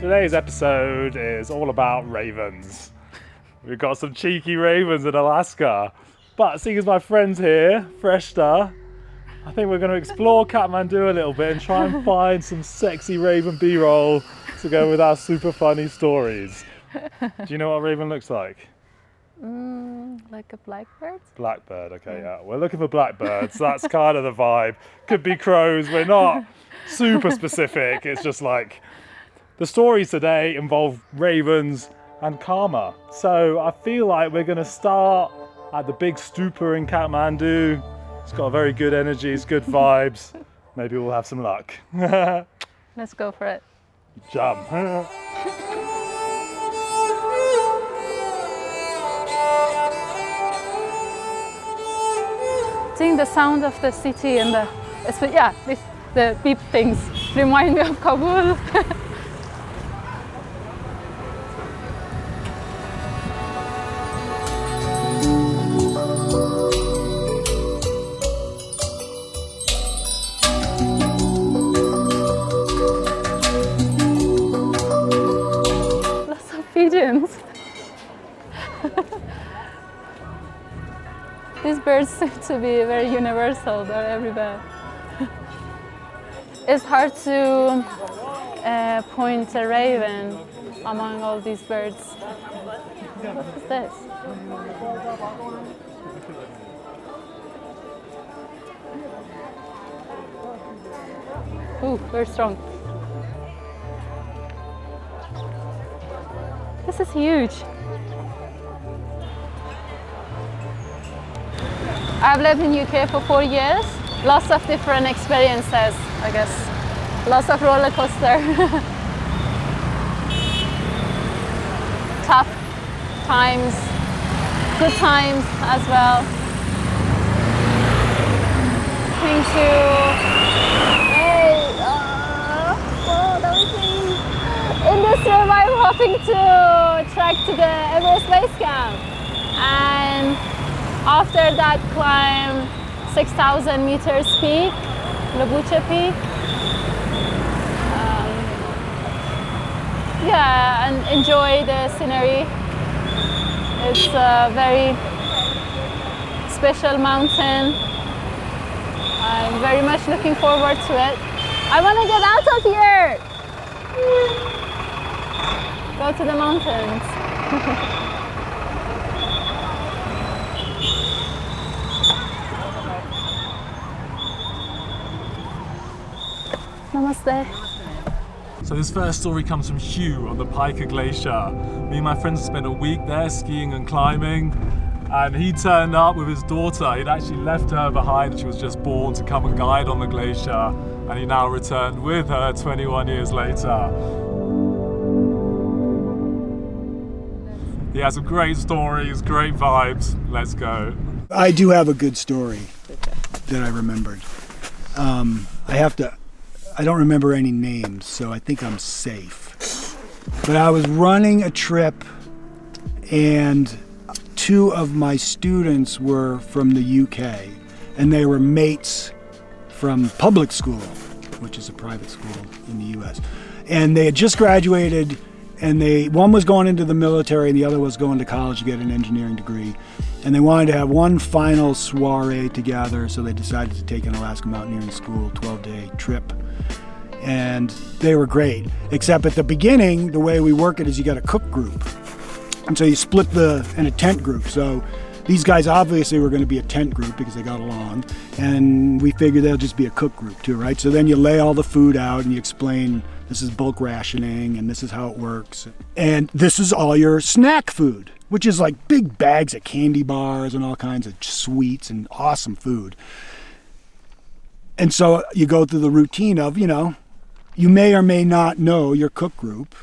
Today's episode is all about ravens. We've got some cheeky ravens in Alaska. But seeing as my friend's here, Freshta, I think we're going to explore Kathmandu a little bit and try and find some sexy raven B-roll to go with our super funny stories. Do you know what a raven looks like? Like a blackbird? Blackbird, okay, yeah. We're looking for blackbirds. That's kind of the vibe. Could be crows. We're not super specific. It's just like the stories today involve ravens and karma. So I feel like we're going to start at the big stupa in Kathmandu. It's got very good energy, it's good vibes. Maybe we'll have some luck. Let's go for it. Jump. Seeing the sound of the city and the beep things remind me of Kabul. Lots of pigeons. These birds seem to be very universal, they're everywhere. It's hard to point a raven among all these birds. What is this? Ooh, very strong. This is huge. I've lived in UK for 4 years. Lots of different experiences, I guess. Lots of roller coaster. Tough times, good times as well. In this room I'm hoping to trek to the Everest Base Camp. And after that climb 6,000 meters peak, Labucha Peak. And enjoy the scenery. It's a very special mountain. I'm very much looking forward to it. I want to get out of here! Go to the mountains. Namaste. So this first story comes from Hugh on the Piker Glacier. Me and my friends spent a week there skiing and climbing, and he turned up with his daughter. He'd actually left her behind, she was just born, to come and guide on the glacier, and he now returned with her 21 years later. He has some great stories, great vibes. Let's go. I do have a good story that I remembered. I don't remember any names, so I think I'm safe. But I was running a trip, and 2 of my students were from the UK, and they were mates from public school, which is a private school in the US. And they had just graduated, and one was going into the military and the other was going to college to get an engineering degree. And they wanted to have one final soiree together, so they decided to take an Alaska mountaineering school 12-day trip. And they were great, except at the beginning, the way we work it is you got a cook group. And so you split in a tent group. So these guys obviously were going to be a tent group because they got along. And we figured they'll just be a cook group too, right? So then you lay all the food out and you explain this is bulk rationing and this is how it works. And this is all your snack food, which is like big bags of candy bars and all kinds of sweets and awesome food. And so you go through the routine of, you may or may not know your cook group.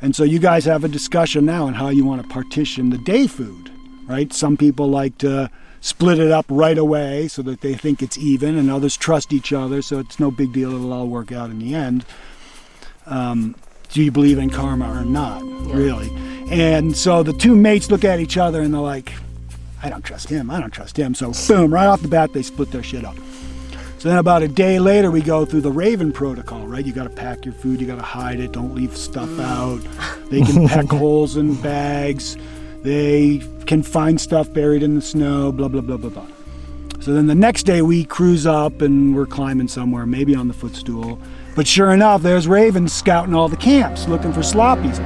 And so you guys have a discussion now on how you want to partition the day food, right? Some people like to split it up right away so that they think it's even, and others trust each other, so it's no big deal, it'll all work out in the end. Do you believe in karma or not, really? And so the 2 mates look at each other and they're like, I don't trust him. So boom, right off the bat, they split their shit up. So then about a day later, we go through the raven protocol, right? You got to pack your food, you got to hide it, don't leave stuff out. They can peck holes in bags. They can find stuff buried in the snow, blah, blah, blah, blah, blah. So then the next day we cruise up and we're climbing somewhere, maybe on the footstool. But sure enough, there's ravens scouting all the camps, looking for sloppies.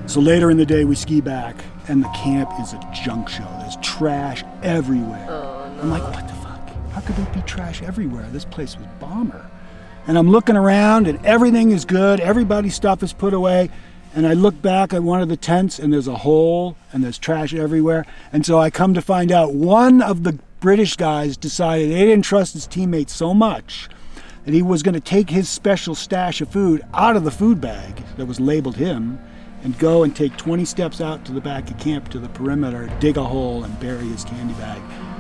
So later in the day we ski back and the camp is a junk show. There's trash everywhere. Oh, no. I'm like, what the fuck? How could there be trash everywhere? This place was bomber. And I'm looking around and everything is good. Everybody's stuff is put away. And I look back at one of the tents and there's a hole and there's trash everywhere. And so I come to find out one of the British guys decided they didn't trust his teammates so much that he was going to take his special stash of food out of the food bag that was labeled him and go and take 20 steps out to the back of camp to the perimeter, dig a hole and bury his candy bag.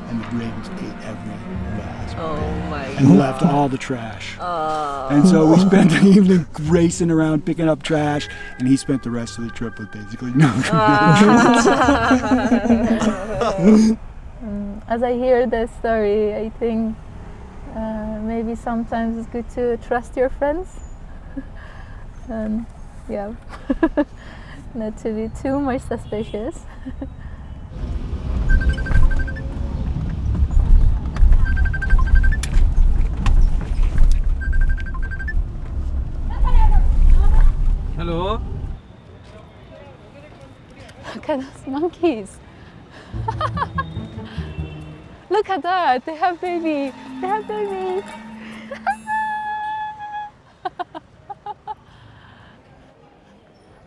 And the ravens ate every last Oh my and god. left all the trash. And so we spent the evening racing around picking up trash, and he spent the rest of the trip with basically no As I hear this story, I think maybe sometimes it's good to trust your friends. Yeah, not to be too much suspicious. Hello. Look at those monkeys. Look at that. They have baby. They have babies.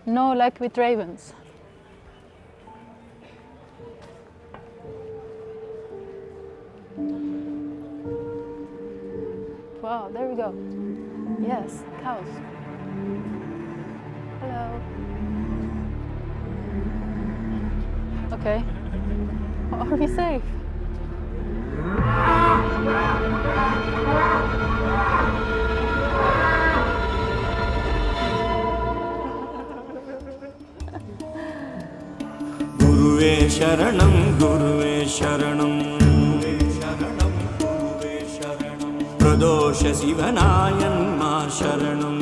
No luck with ravens. Wow, there we go. Yes, cows. Hello. Okay. Are we safe? गुरुवे शरणं गुरुवे शरणं गुरुवे शरणं गुरुवे शरणं प्रदोष शिवनायन् मा शरणं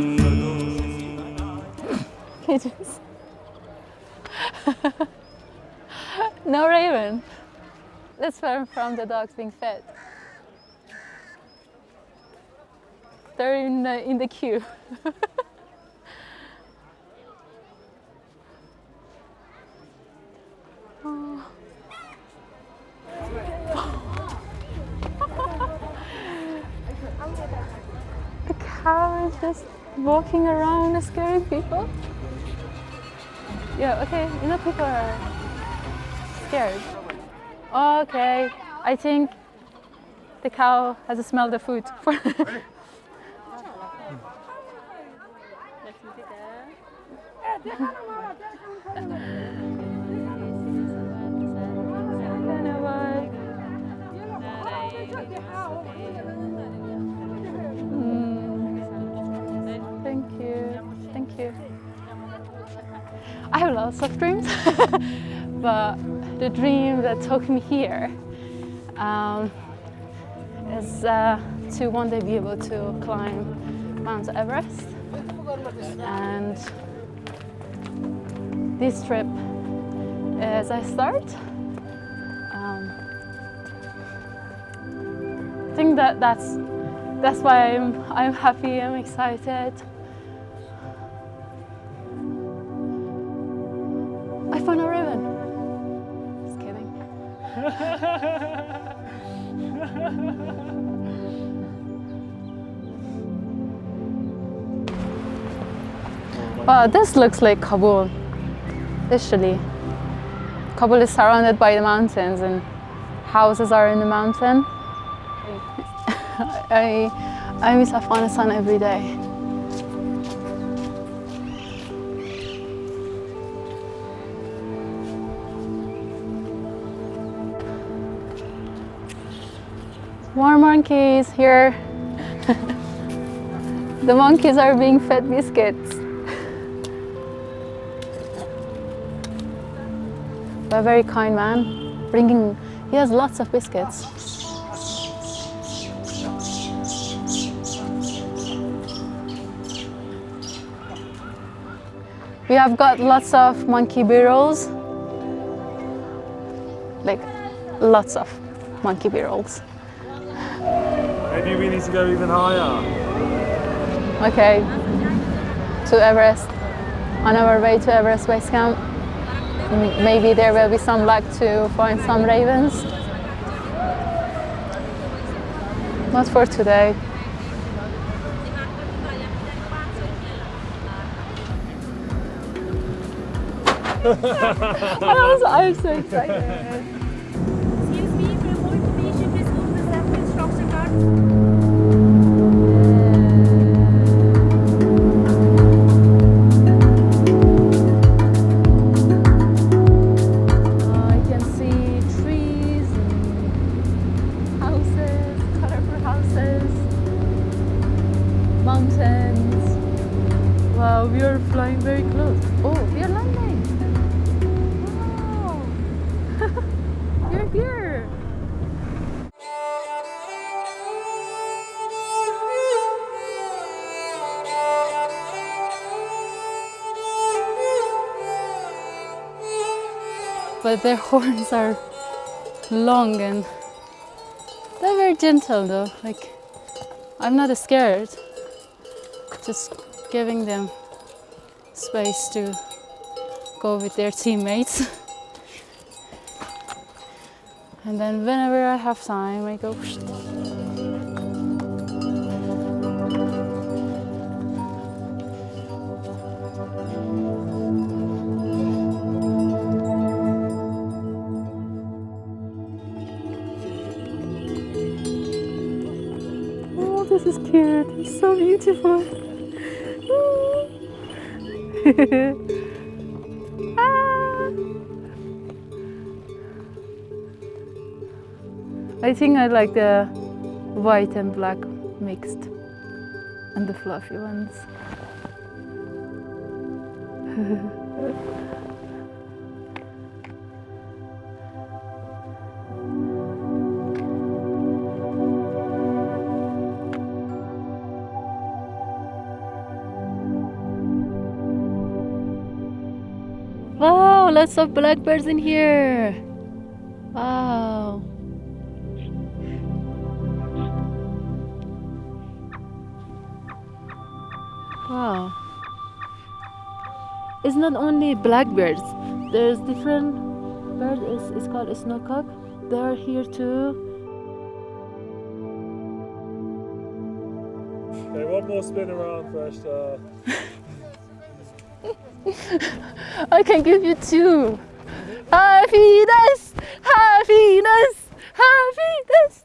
Pigeons. No raven. Let's learn from the dogs being fed. They're in the queue. Oh. The cow is just walking around and scaring people. Yeah, okay, you know people are scared. Okay, I think the cow has smelled the food. Thank you, thank you. I have lots of dreams, but the dream that took me here is to one day be able to climb Mount Everest. And this trip is a start. I think that's why I'm happy, I'm excited. I found a raven. Just kidding. Wow, this looks like Kabul. Literally. Kabul is surrounded by the mountains and houses are in the mountain. I miss Afghanistan every day. More monkeys here. The monkeys are being fed biscuits. A very kind man, bringing He has lots of biscuits. We have got lots of monkey beetles. Like, lots of monkey beetles. Maybe we need to go even higher. Okay, to Everest. On our way to Everest Base Camp. Maybe there will be some luck to find some ravens. Not for today. I'm so excited. Excuse me, for more information, please go to the reference instruction card. I can see trees and houses, colorful houses, mountains. Wow, we are flying very close. Oh, we are landing. Wow. You're here. But their horns are long and they're very gentle though. Like, I'm not scared. Just giving them space to go with their teammates. And then whenever I have time, I go. Oh, this is cute. It's so beautiful. Ah. I think I like the white and black mixed and the fluffy ones. Wow, lots of blackbirds in here. Wow. Wow. It's not only blackbirds. There's different birds. It's called a snowcock. They're here too. Okay, one more spin around, Freshta. I can give you two. Happiness, happiness, happiness.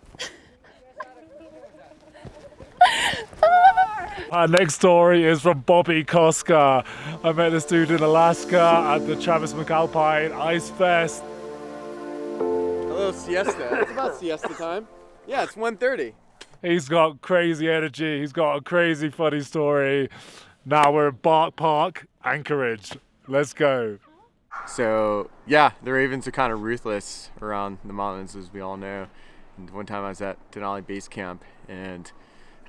Our next story is from Bobby Koska. I met this dude in Alaska at the Travis McAlpine Ice Fest. A little siesta. It's about siesta time. Yeah, it's 1:30. He's got crazy energy. He's got a crazy funny story. Now we're at Bark Park, Anchorage. Let's go. So, yeah, the ravens are kind of ruthless around the mountains, as we all know. And one time I was at Denali Base Camp, and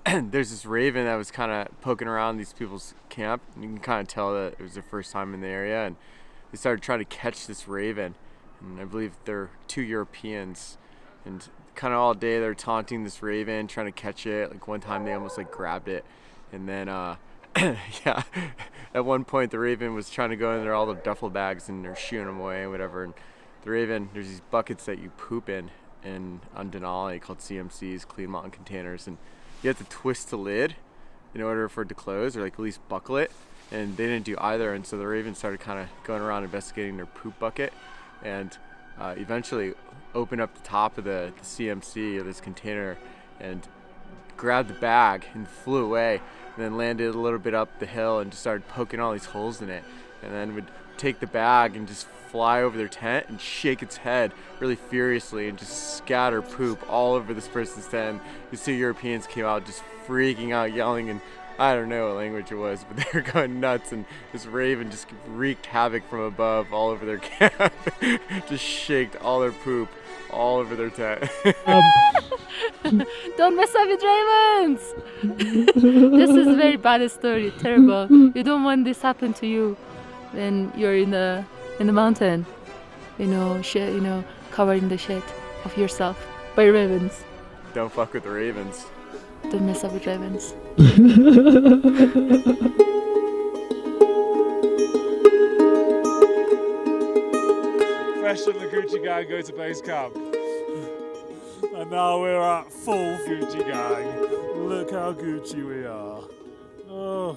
there's this raven that was kind of poking around these people's camp. And you can kind of tell that it was their first time in the area, and they started trying to catch this raven. And I believe they're 2 Europeans, and kind of all day they're taunting this raven, trying to catch it. Like one time they almost like grabbed it, and then yeah, at one point the raven was trying to go in there all the duffel bags, and they're shooing them away and whatever. And the raven, there's these buckets that you poop in on Denali called CMCs, clean mountain containers, and you have to twist the lid in order for it to close, or like at least buckle it. And they didn't do either, and so the raven started kind of going around investigating their poop bucket, and eventually opened up the top of the CMC of this container and grabbed the bag and flew away, and then landed a little bit up the hill and just started poking all these holes in it, and then would take the bag and just fly over their tent and shake its head really furiously and just scatter poop all over this person's tent. These 2 Europeans came out just freaking out, yelling and I don't know what language it was, but they were going nuts, and this raven just wreaked havoc from above all over their camp. Just shaked all their poop all over their tent. Don't mess up with ravens! This is a very bad story, terrible. You don't want this happen to you when you're in the mountain. Covered in the shit of yourself by ravens. Don't fuck with the ravens. Don't mess up with ravens. Freshta and the Gucci gang go to base camp. And now we're at full Gucci gang. Look how Gucci we are. Oh.